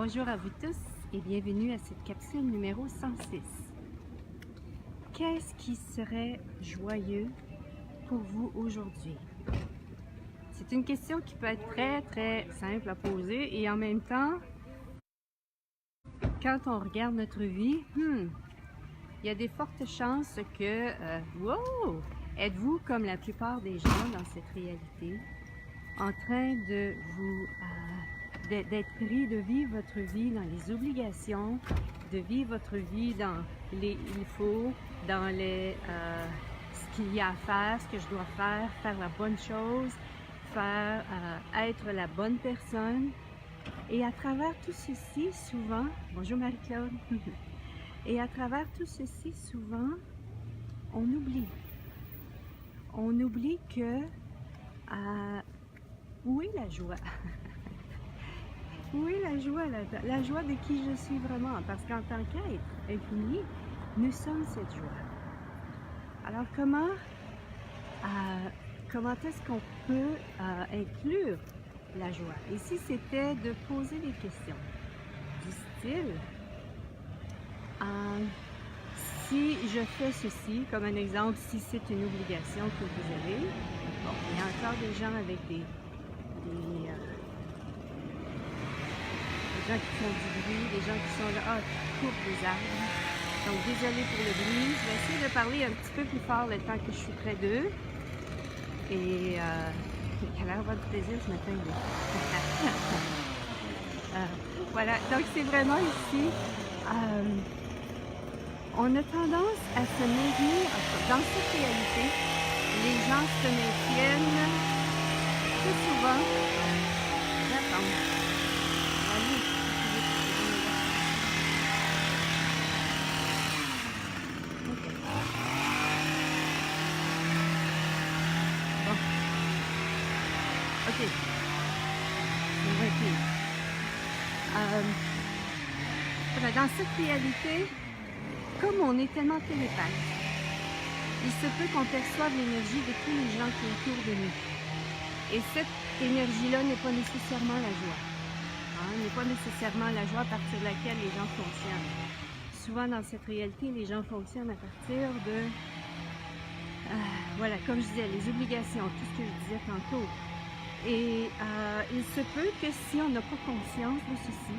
Bonjour à vous tous et bienvenue à cette capsule numéro 106. Qu'est-ce qui serait joyeux pour vous aujourd'hui? C'est une question qui peut être très simple à poser et en même temps, quand on regarde notre vie, il y a des fortes chances que, wow! Êtes-vous comme la plupart des gens dans cette réalité, en train de vous d'être pris de vivre votre vie dans les obligations, de vivre votre vie dans les il faut, dans les ce qu'il y a à faire, ce que je dois faire la bonne chose, faire être la bonne personne. Et à travers tout ceci, souvent, bonjour Marie-Claude, et à travers tout ceci, souvent, on oublie. On oublie que où est la joie? Où est la joie là-dedans? La joie de qui je suis vraiment, parce qu'en tant qu'être infini, nous sommes cette joie. Alors comment est-ce qu'on peut inclure la joie? Ici, c'était de poser des questions du style si je fais ceci, comme un exemple, si c'est une obligation que vous avez, bon, il y a encore des gens avec des gens qui font du bruit, des gens qui sont là, qui coupent des arbres. Donc, désolé pour le bruit. Je vais essayer de parler un petit peu plus fort le temps que je suis près d'eux. Et quelle heure votre plaisir ce matin? Voilà, donc c'est vraiment ici, on a tendance à se maintenir, dans cette réalité, les gens se maintiennent très souvent. Ok. Voilà, dans cette réalité, comme on est tellement télépathe, il se peut qu'on perçoive l'énergie de tous les gens qui sont autour de nous. Et cette énergie-là n'est pas nécessairement la joie. N'est pas nécessairement la joie à partir de laquelle les gens fonctionnent. Souvent dans cette réalité, les gens fonctionnent à partir de, voilà, comme je disais, les obligations, tout ce que je disais tantôt. Et il se peut que si on n'a pas conscience de ceci,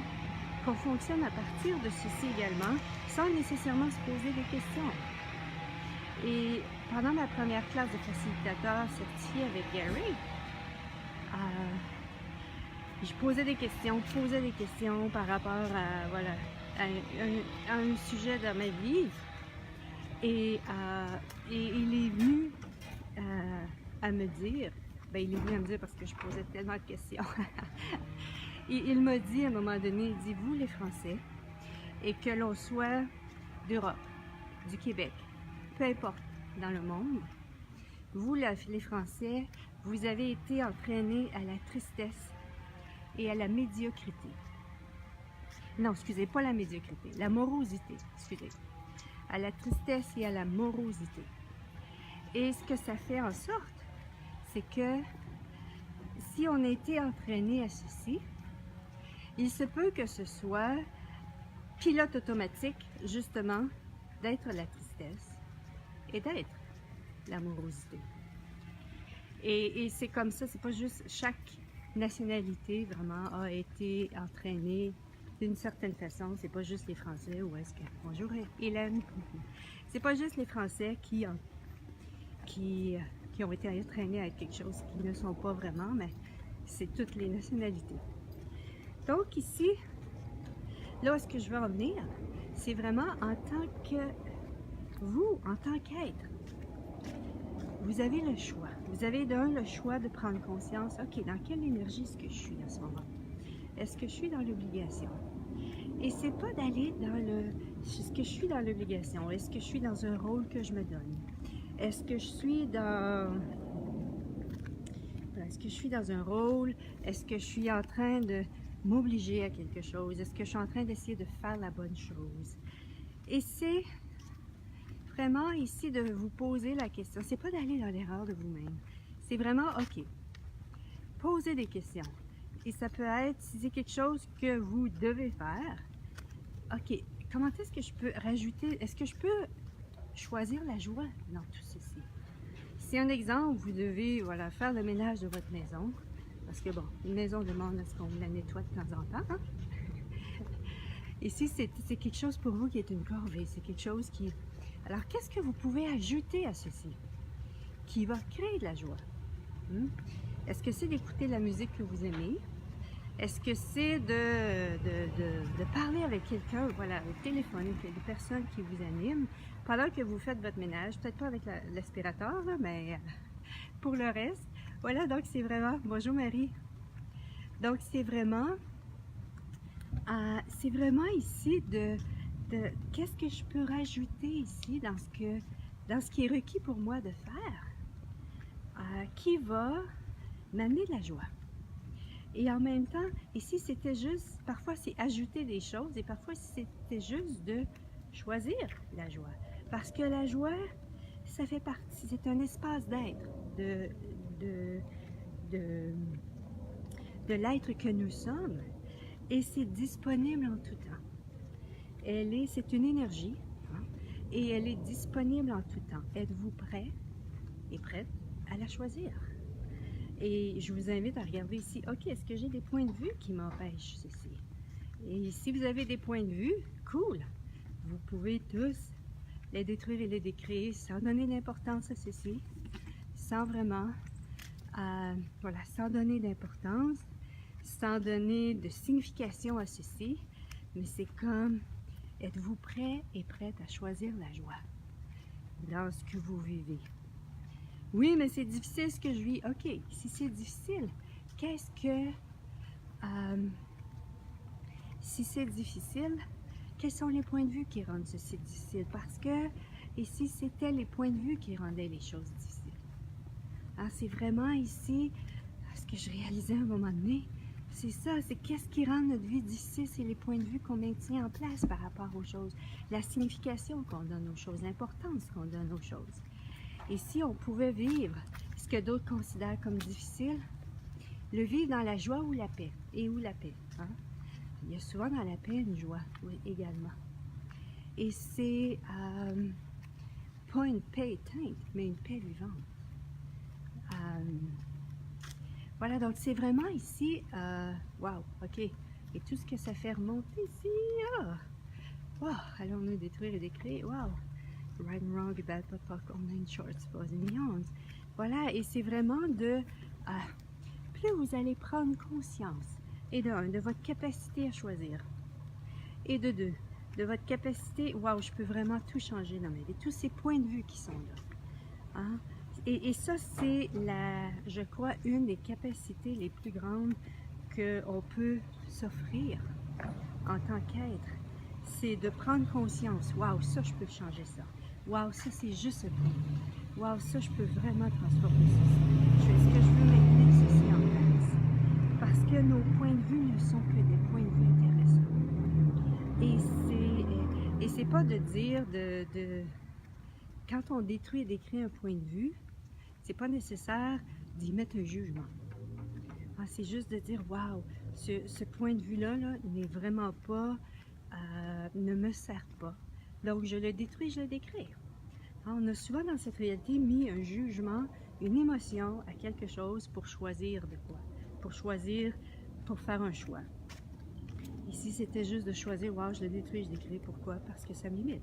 qu'on fonctionne à partir de ceci également, sans nécessairement se poser des questions. Et pendant ma première classe de facilitateur certifié avec Gary, je posais des questions par rapport à, voilà, à un sujet de ma vie. Et il est venu à me dire, il est venu à me dire parce que je posais tellement de questions. Il m'a dit à un moment donné, il dit, vous les Français, et que l'on soit d'Europe, du Québec, peu importe dans le monde, vous les Français, vous avez été entraînés à la tristesse et à la médiocrité. Non, excusez, pas la médiocrité, la morosité, excusez. À la tristesse et à la morosité. Et ce que ça fait en sorte, c'est que si on a été entraîné à ceci, il se peut que ce soit pilote automatique, justement, d'être la tristesse et d'être la morosité. Et c'est comme ça, c'est pas juste chaque nationalité vraiment a été entraînée d'une certaine façon. C'est pas juste les Français, ou est-ce que... Bonjour Hélène! C'est pas juste les Français qui ont été entraînés à quelque chose qui ne sont pas vraiment, mais c'est toutes les nationalités. Donc ici, là où est-ce que je veux en venir, c'est vraiment en tant que vous, en tant qu'être, vous avez le choix. Vous avez le choix de prendre conscience, ok, dans quelle énergie est-ce que je suis en ce moment? Est-ce que je suis dans l'obligation? Et c'est pas d'aller dans est-ce que je suis dans l'obligation? Est-ce que je suis dans un rôle que je me donne? Est-ce que je suis dans... Est-ce que je suis dans un rôle? Est-ce que je suis en train de m'obliger à quelque chose? Est-ce que je suis en train d'essayer de faire la bonne chose? Et c'est vraiment ici de vous poser la question. C'est pas d'aller dans l'erreur de vous-même. C'est vraiment, ok, posez des questions. Et ça peut être, si c'est quelque chose que vous devez faire, ok, comment est-ce que je peux rajouter, est-ce que je peux choisir la joie dans tout ceci? Si un exemple, vous devez voilà, faire le ménage de votre maison, parce que bon, une maison demande à ce qu'on la nettoie de temps en temps. Hein? Et si c'est quelque chose pour vous qui est une corvée, c'est quelque chose qui... Alors, qu'est-ce que vous pouvez ajouter à ceci qui va créer de la joie? Est-ce que c'est d'écouter la musique que vous aimez? Est-ce que c'est de parler avec quelqu'un, voilà, au téléphone, avec des personnes qui vous animent, pendant que vous faites votre ménage, peut-être pas avec l'aspirateur, mais pour le reste. Voilà, donc c'est vraiment... Bonjour Marie. Donc c'est vraiment ici de qu'est-ce que je peux rajouter ici dans ce qui est requis pour moi de faire, qui va m'amener de la joie. Et en même temps, ici c'était juste, parfois c'est ajouter des choses et parfois c'était juste de choisir la joie. Parce que la joie, ça fait partie, c'est un espace d'être, de l'être que nous sommes et c'est disponible en tout temps. C'est une énergie hein, et elle est disponible en tout temps. Êtes-vous prêt et prête à la choisir? Et je vous invite à regarder ici, ok, est-ce que j'ai des points de vue qui m'empêchent ceci? Et si vous avez des points de vue, cool, vous pouvez tous les détruire et les décréer sans donner d'importance à ceci, sans vraiment, voilà, sans donner d'importance, sans donner de signification à ceci, mais c'est comme, êtes-vous prêt et prête à choisir la joie dans ce que vous vivez? Oui, mais c'est difficile ce que je vis. Ok, si c'est difficile, qu'est-ce que... si c'est difficile, quels sont les points de vue qui rendent ceci difficile? Parce que, et si c'était les points de vue qui rendaient les choses difficiles? Alors, c'est vraiment ici, ce que je réalisais à un moment donné, c'est ça, c'est qu'est-ce qui rend notre vie difficile, c'est les points de vue qu'on maintient en place par rapport aux choses, la signification qu'on donne aux choses, l'importance qu'on donne aux choses. Et si on pouvait vivre ce que d'autres considèrent comme difficile, le vivre dans la joie ou la paix. Et où la paix? Hein? Il y a souvent dans la paix une joie, oui, également. Et c'est pas une paix éteinte, mais une paix vivante. Voilà, donc c'est vraiment ici, wow, ok. Et tout ce que ça fait remonter ici, wow, allons-nous détruire et décrire, wow. Right and wrong, bad papa, online shorts, millions. Voilà, et c'est vraiment de, plus vous allez prendre conscience, et de votre capacité à choisir, et de de votre capacité, waouh, je peux vraiment tout changer dans ma vie, tous ces points de vue qui sont là. Hein? Et ça, c'est, je crois, une des capacités les plus grandes qu'on peut s'offrir en tant qu'être. C'est de prendre conscience, waouh, ça, je peux changer ça. Waouh, ça, c'est juste ça. Waouh, ça, je peux vraiment transformer ceci. Est-ce que je veux mettre ceci en place? Parce que nos points de vue ne sont que des points de vue intéressants. Et c'est pas de dire quand on détruit et décrit un point de vue, c'est pas nécessaire d'y mettre un jugement. C'est juste de dire, waouh, ce point de vue-là n'est vraiment pas, ne me sert pas. Donc, je le détruis, je le décris. On a souvent dans cette réalité mis un jugement, une émotion à quelque chose pour choisir de quoi? Pour choisir, pour faire un choix. Ici, c'était juste de choisir, waouh, je le détruis, je le décris. Pourquoi? Parce que ça me limite.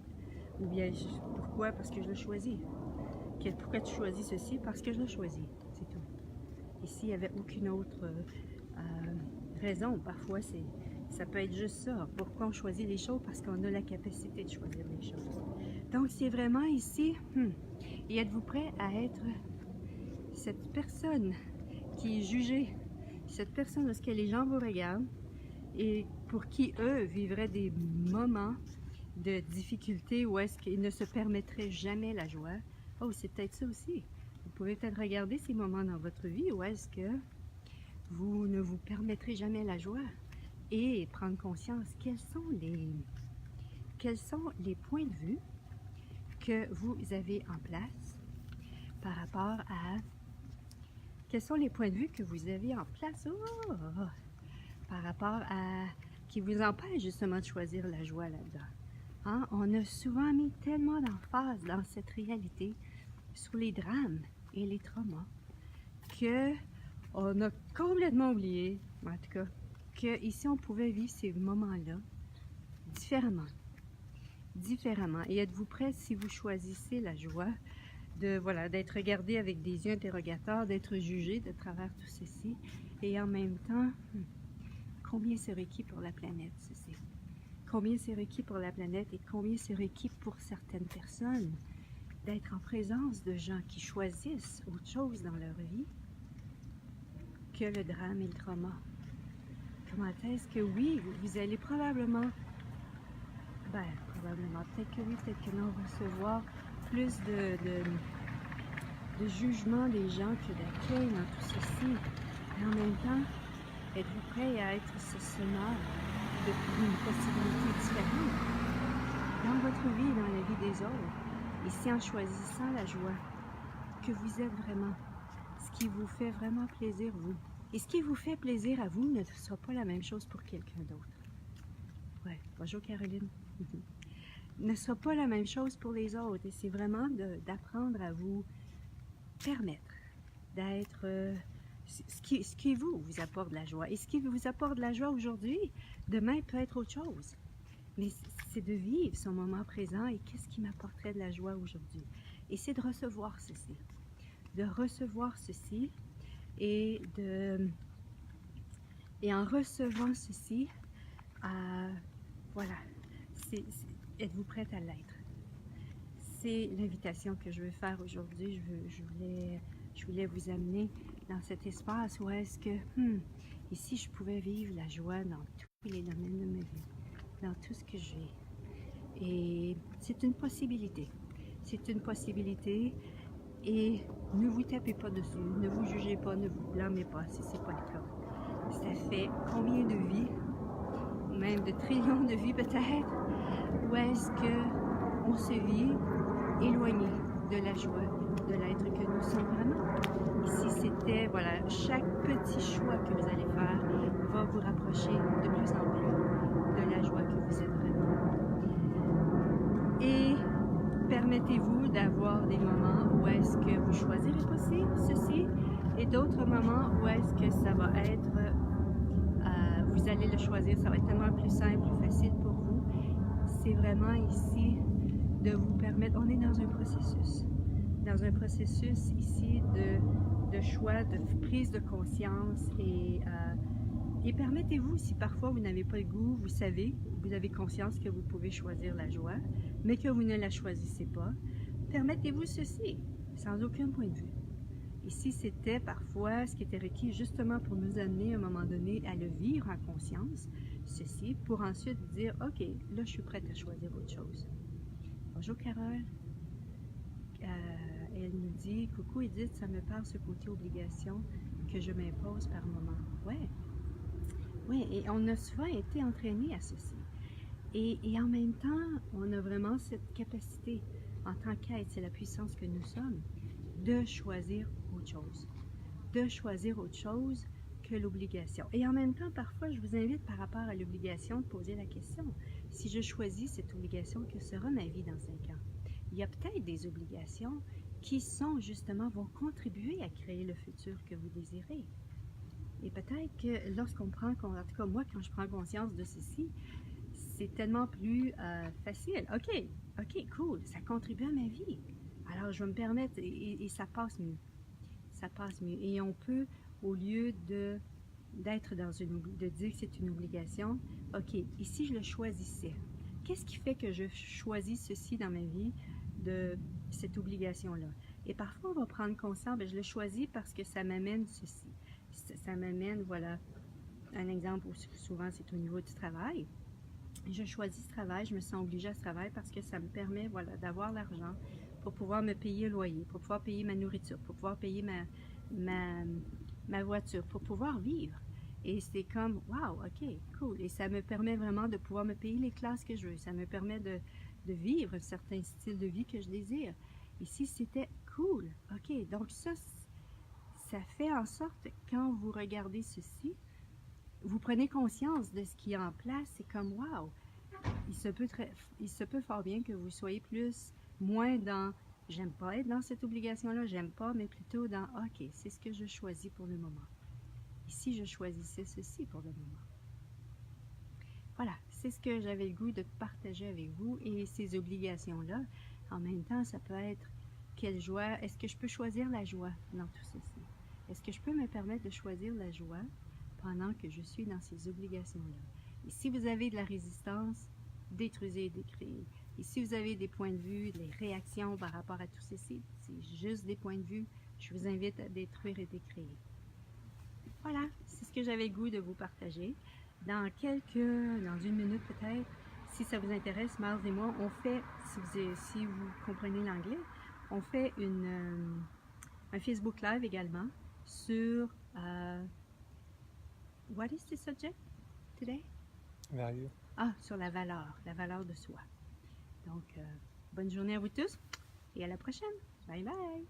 Ou bien, pourquoi? Parce que je le choisis. Pourquoi tu choisis ceci? Parce que je le choisis, c'est tout. Ici, il n'y avait aucune autre raison. Parfois, ça peut être juste ça. Pourquoi on choisit les choses? Parce qu'on a la capacité de choisir les choses. Donc, c'est vraiment ici, et êtes-vous prêt à être cette personne qui est jugée, cette personne parce que les gens vous regardent et pour qui eux vivraient des moments de difficulté où est-ce qu'ils ne se permettraient jamais la joie? Oh, c'est peut-être ça aussi. Vous pouvez peut-être regarder ces moments dans votre vie où est-ce que vous ne vous permettrez jamais la joie et prendre conscience quels sont les points de vue que vous avez en place par rapport à Quels sont les points de vue que vous avez en place par rapport à qui vous empêchent justement de choisir la joie là-dedans? Hein? On a souvent mis tellement d'emphase dans cette réalité sur les drames et les traumas que on a complètement oublié, en tout cas, que ici on pouvait vivre ces moments-là différemment. Différemment. Et êtes-vous prêts, si vous choisissez la joie, de voilà, d'être regardé avec des yeux interrogateurs, d'être jugé de travers tout ceci, et en même temps, combien c'est requis pour la planète, ceci? Combien c'est requis pour la planète et combien c'est requis pour certaines personnes d'être en présence de gens qui choisissent autre chose dans leur vie que le drame et le trauma. Comment est-ce que oui, vous allez probablement, probablement, peut-être que oui, peut-être que non, recevoir plus de jugement des gens que d'accueil dans tout ceci. Et en même temps, êtes-vous prêt à être ce semeur d'une possibilité différente dans votre vie, dans la vie des autres? Et si en choisissant la joie, que vous êtes vraiment, ce qui vous fait vraiment plaisir, vous. Et ce qui vous fait plaisir à vous ne sera pas la même chose pour quelqu'un d'autre. Ouais, bonjour Caroline. Ne sera pas la même chose pour les autres. Et c'est vraiment d'apprendre à vous permettre d'être ce qui vous apporte de la joie. Et ce qui vous apporte de la joie aujourd'hui, demain peut être autre chose. Mais c'est de vivre son moment présent et qu'est-ce qui m'apporterait de la joie aujourd'hui. Et c'est de recevoir ceci. De recevoir ceci et en recevant ceci, voilà, êtes-vous prête à l'être? C'est l'invitation que je veux faire aujourd'hui. Je voulais vous amener dans cet espace où est-ce que, ici je pouvais vivre la joie dans tous les domaines de ma vie, dans tout ce que j'ai. Et c'est une possibilité. C'est une possibilité et ne vous tapez pas dessus, ne vous jugez pas, ne vous blâmez pas si c'est pas le cas. Ça fait combien de vies, même de trillions de vies peut-être, où est-ce que on se vit éloigné de la joie, de l'être que nous sommes vraiment. Ici, c'était, voilà, chaque petit choix que vous allez faire va vous rapprocher de plus en plus de la joie que vous êtes vraiment. Et permettez-vous d'avoir des moments où est-ce que vous choisirez ceci et d'autres moments où est-ce que ça va être, vous allez le choisir, ça va être tellement plus simple, plus facile pour vous. C'est vraiment ici de vous permettre, on est dans un processus ici de choix, de prise de conscience et permettez-vous, si parfois vous n'avez pas le goût, vous savez, vous avez conscience que vous pouvez choisir la joie, mais que vous ne la choisissez pas, permettez-vous ceci, sans aucun point de vue. Ici, c'était parfois ce qui était requis justement pour nous amener à un moment donné à le vivre en conscience, ceci, pour ensuite dire, ok, là je suis prête à choisir autre chose. Bonjour Carole. Elle nous dit, coucou Edith, ça me parle ce côté obligation que je m'impose par moment. Ouais. Oui, et on a souvent été entraînés à ceci. Et en même temps, on a vraiment cette capacité, en tant qu'être, c'est la puissance que nous sommes, de choisir autre chose. De choisir autre chose que l'obligation. Et en même temps, parfois, je vous invite par rapport à l'obligation de poser la question. Si je choisis cette obligation, que sera ma vie dans 5 ans? Il y a peut-être des obligations qui sont justement, vont contribuer à créer le futur que vous désirez. Et peut-être que lorsqu'on prend, en tout cas moi, quand je prends conscience de ceci, c'est tellement plus facile. OK, cool, ça contribue à ma vie. Alors je vais me permettre, et ça passe mieux. Ça passe mieux. Et on peut, au lieu d'être dans de dire que c'est une obligation, OK, ici je le choisissais. Qu'est-ce qui fait que je choisis ceci dans ma vie, de cette obligation-là? Et parfois, on va prendre conscience, je le choisis parce que ça m'amène ceci. Ça m'amène, voilà, un exemple où souvent c'est au niveau du travail. Je choisis ce travail, je me sens obligée à ce travail parce que ça me permet, voilà, d'avoir l'argent pour pouvoir me payer le loyer, pour pouvoir payer ma nourriture, pour pouvoir payer ma voiture, pour pouvoir vivre. Et c'est comme, wow, ok, cool. Et ça me permet vraiment de pouvoir me payer les classes que je veux. Ça me permet de vivre un certain style de vie que je désire. Ici, c'était cool. Ok, donc ça, ça fait en sorte que quand vous regardez ceci, vous prenez conscience de ce qui est en place. C'est comme, wow, il se peut fort bien que vous soyez moins dans j'aime pas être dans cette obligation-là, j'aime pas, mais plutôt dans ok, c'est ce que je choisis pour le moment. Et si je choisissais ceci pour le moment? Voilà, c'est ce que j'avais le goût de partager avec vous. Et ces obligations-là, en même temps, ça peut être quelle joie, est-ce que je peux choisir la joie dans tout ceci? Est-ce que je peux me permettre de choisir la joie pendant que je suis dans ces obligations-là? Et si vous avez de la résistance, détruisez et décréez. Et si vous avez des points de vue, des réactions par rapport à tout ceci, c'est juste des points de vue, je vous invite à détruire et décréer. Voilà, c'est ce que j'avais le goût de vous partager. Dans une minute peut-être, si ça vous intéresse, Miles et moi, on fait, si vous comprenez l'anglais, on fait un Facebook Live également sur what is the subject today? Value. Sur la valeur de soi. Donc, bonne journée à vous tous et à la prochaine. Bye bye!